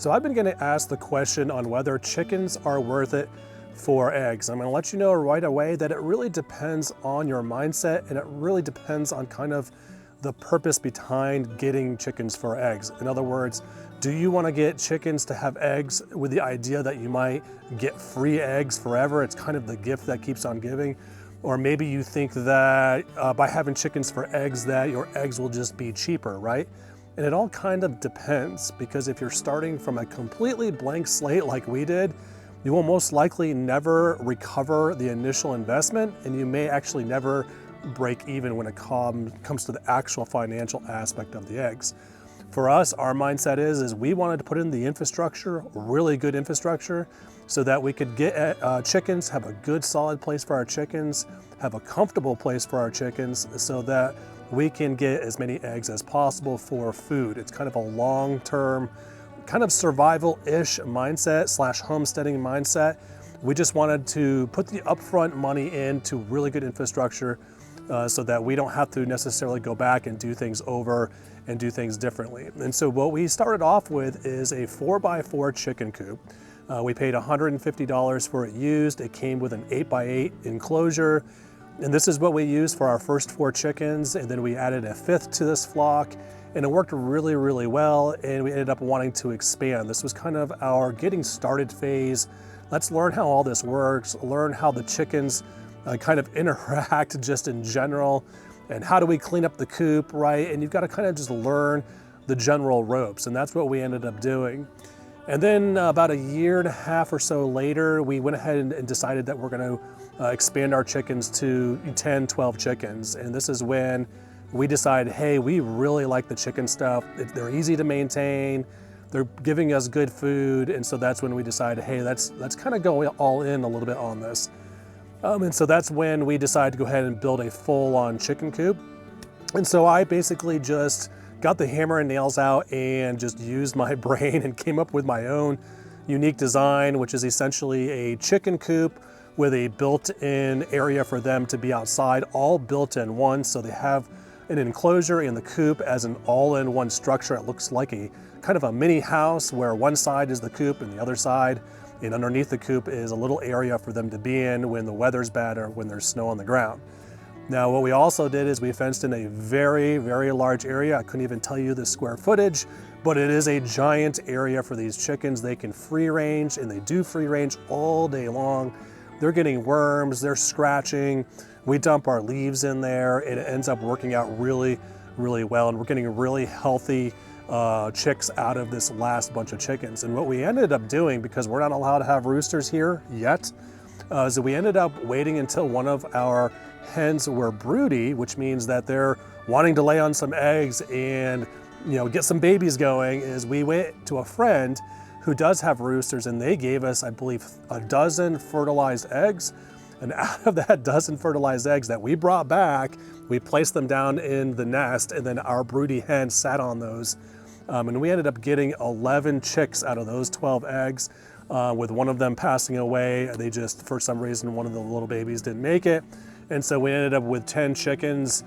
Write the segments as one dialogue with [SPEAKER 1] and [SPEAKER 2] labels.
[SPEAKER 1] So I've been getting asked the question on whether chickens are worth it for eggs. I'm gonna let you know right away that it really depends on your mindset, and it really depends on kind of the purpose behind getting chickens for eggs. In other words, do you wanna get chickens to have eggs with the idea that you might get free eggs forever? It's kind of the gift that keeps on giving. Or maybe you think that by having chickens for eggs that your eggs will just be cheaper, right? And it all kind of depends, because if you're starting from a completely blank slate like we did, you will most likely never recover the initial investment, and you may actually never break even when it comes to the actual financial aspect of the eggs. For us, our mindset is we wanted to put in the infrastructure, really good infrastructure, so that we could get chickens, have a good solid place for our chickens, have a comfortable place for our chickens, so that we can get as many eggs as possible for food. It's kind of a long-term, kind of survival-ish mindset / homesteading mindset. We just wanted to put the upfront money into really good infrastructure so that we don't have to necessarily go back and do things over and do things differently. And so what we started off with is a 4x4 chicken coop. We paid $150 for it used. It came with an 8x8 enclosure. And this is what we used for our first 4 chickens. And then we added a 5th to this flock, and it worked really, really well. And we ended up wanting to expand. This was kind of our getting started phase. Let's learn how all this works, learn how the chickens kind of interact just in general, and how do we clean up the coop, right? And you've got to kind of just learn the general ropes. And that's what we ended up doing. And then about a year and a half or so later, we went ahead and decided that we're going to expand our chickens to 10, 12 chickens. And this is when we decided, hey, we really like the chicken stuff. They're easy to maintain. They're giving us good food. And so that's when we decided, hey, let's kind of go all in a little bit on this. And so that's when we decided to go ahead and build a full-on chicken coop. And so I basically just got the hammer and nails out and just used my brain and came up with my own unique design, which is essentially a chicken coop with a built-in area for them to be outside, all built in one. So they have an enclosure in the coop as an all-in-one structure. It looks like a kind of a mini house where one side is the coop and the other side, and underneath the coop is a little area for them to be in when the weather's bad or when there's snow on the ground. Now, what we also did is we fenced in a very, very large area. I couldn't even tell you the square footage, but it is a giant area for these chickens. They can free range, and they do free range all day long. They're getting worms, they're scratching. We dump our leaves in there, and it ends up working out really, really well. And we're getting really healthy chicks out of this last bunch of chickens. And what we ended up doing, because we're not allowed to have roosters here yet, is that we ended up waiting until one of our hens were broody, which means that they're wanting to lay on some eggs and get some babies going, is we went to a friend who does have roosters, and they gave us, I believe, a dozen fertilized eggs. And out of that dozen fertilized eggs that we brought back, we placed them down in the nest, and then our broody hen sat on those. And we ended up getting 11 chicks out of those 12 eggs, with one of them passing away. They just, for some reason, one of the little babies didn't make it. And so we ended up with 10 chickens,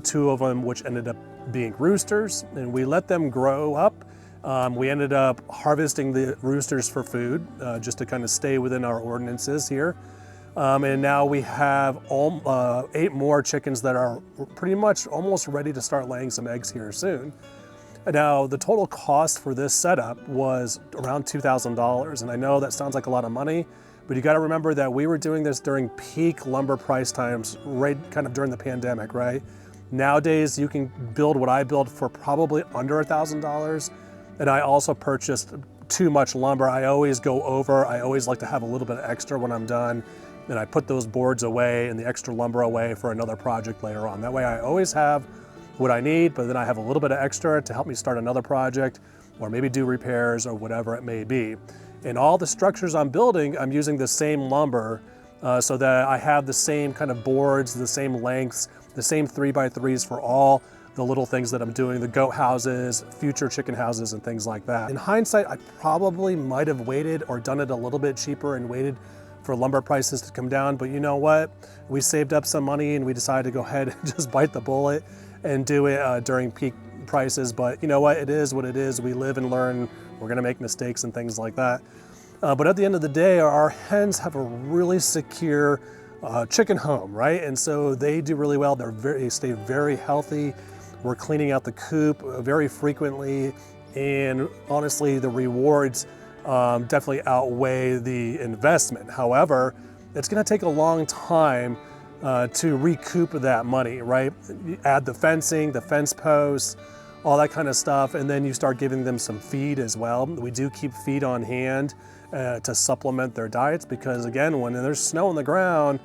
[SPEAKER 1] 2 of them which ended up being roosters, and we let them grow up. We ended up harvesting the roosters for food, just to kind of stay within our ordinances here. And now we have 8 more chickens that are pretty much almost ready to start laying some eggs here soon. Now, the total cost for this setup was around $2,000. And I know that sounds like a lot of money, but you got to remember that we were doing this during peak lumber price times, right kind of during the pandemic, right? Nowadays, you can build what I built for probably under $1,000. And I also purchased too much lumber. I always go over. I always like to have a little bit extra when I'm done. And I put those boards away and the extra lumber away for another project later on. That way I always have what I need, but then I have a little bit of extra to help me start another project or maybe do repairs or whatever it may be. And all the structures I'm building, I'm using the same lumber so that I have the same kind of boards, the same lengths, the same 3x3s for all the little things that I'm doing, the goat houses, future chicken houses, and things like that. In hindsight, I probably might have waited or done it a little bit cheaper and waited for lumber prices to come down, but you know what? We saved up some money and we decided to go ahead and just bite the bullet and do it during peak prices. But you know what? It is what it is. We live and learn. We're gonna make mistakes and things like that. But at the end of the day, our hens have a really secure chicken home, right? And so they do really well. They stay very healthy. We're cleaning out the coop very frequently. And honestly, the rewards definitely outweigh the investment. However, it's gonna take a long time to recoup that money, right? You add the fencing, the fence posts, all that kind of stuff, and then you start giving them some feed as well. We do keep feed on hand to supplement their diets because, again, when there's snow on the ground,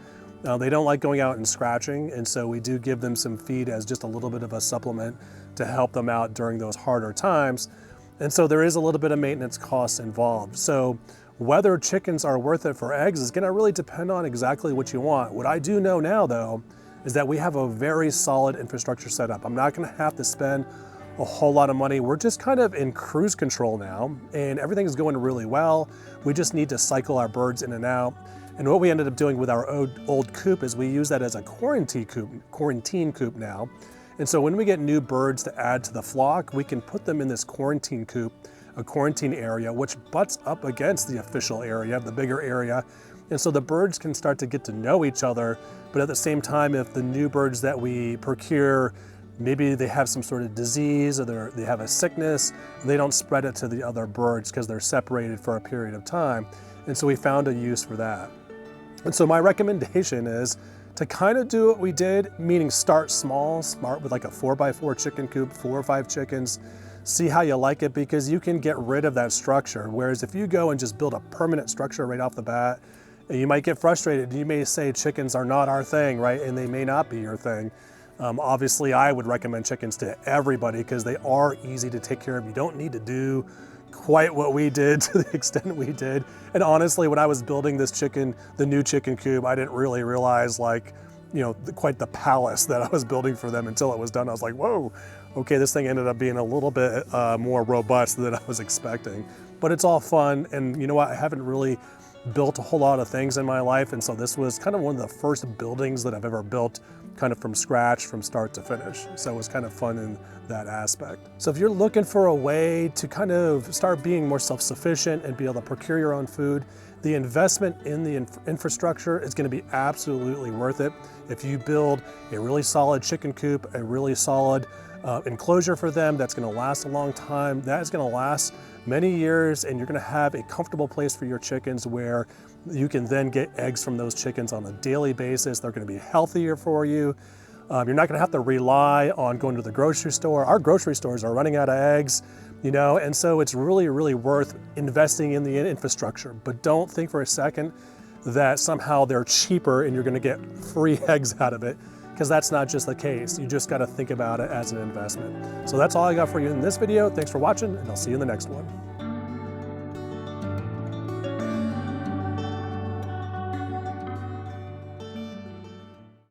[SPEAKER 1] they don't like going out and scratching, and so we do give them some feed as just a little bit of a supplement to help them out during those harder times. And so there is a little bit of maintenance costs involved. So whether chickens are worth it for eggs is gonna really depend on exactly what you want. What I do know now, though, is that we have a very solid infrastructure set up. I'm not gonna have to spend a whole lot of money. We're just kind of in cruise control now, and everything is going really well. We just need to cycle our birds in and out. And what we ended up doing with our old coop is we use that as a quarantine coop now. And so when we get new birds to add to the flock, we can put them in this quarantine coop, a quarantine area, which butts up against the official area, the bigger area. And so the birds can start to get to know each other, but at the same time, if the new birds that we procure, maybe they have some sort of disease or they have a sickness, they don't spread it to the other birds because they're separated for a period of time. And so we found a use for that. And so my recommendation is to kind of do what we did, meaning start small, start with like a 4x4 chicken coop, 4 or 5 chickens, see how you like it, because you can get rid of that structure. Whereas if you go and just build a permanent structure right off the bat, you might get frustrated. You may say chickens are not our thing, right? And they may not be your thing. Obviously, I would recommend chickens to everybody because they are easy to take care of. You don't need to do quite what we did to the extent we did. And honestly, when I was building this the new chicken coop, I didn't really realize quite the palace that I was building for them until it was done. I was like, whoa, okay, this thing ended up being a little bit more robust than I was expecting. But it's all fun, and you know what, I haven't really built a whole lot of things in my life, and so this was kind of one of the first buildings that I've ever built kind of from scratch, from start to finish. So it was kind of fun in that aspect. So if you're looking for a way to kind of start being more self-sufficient and be able to procure your own food, the investment in the infrastructure is going to be absolutely worth it. If you build a really solid chicken coop, a really solid enclosure for them that's going to last a long time, that is going to last many years, and you're going to have a comfortable place for your chickens where you can then get eggs from those chickens on a daily basis. They're going to be healthier for you. You're not going to have to rely on going to the grocery store. Our grocery stores are running out of eggs, and so it's really, really worth investing in the infrastructure. But don't think for a second that somehow they're cheaper and you're going to get free eggs out of it, because that's not just the case. You just got to think about it as an investment. So that's all I got for you in this video. Thanks for watching, and I'll see you in the next one.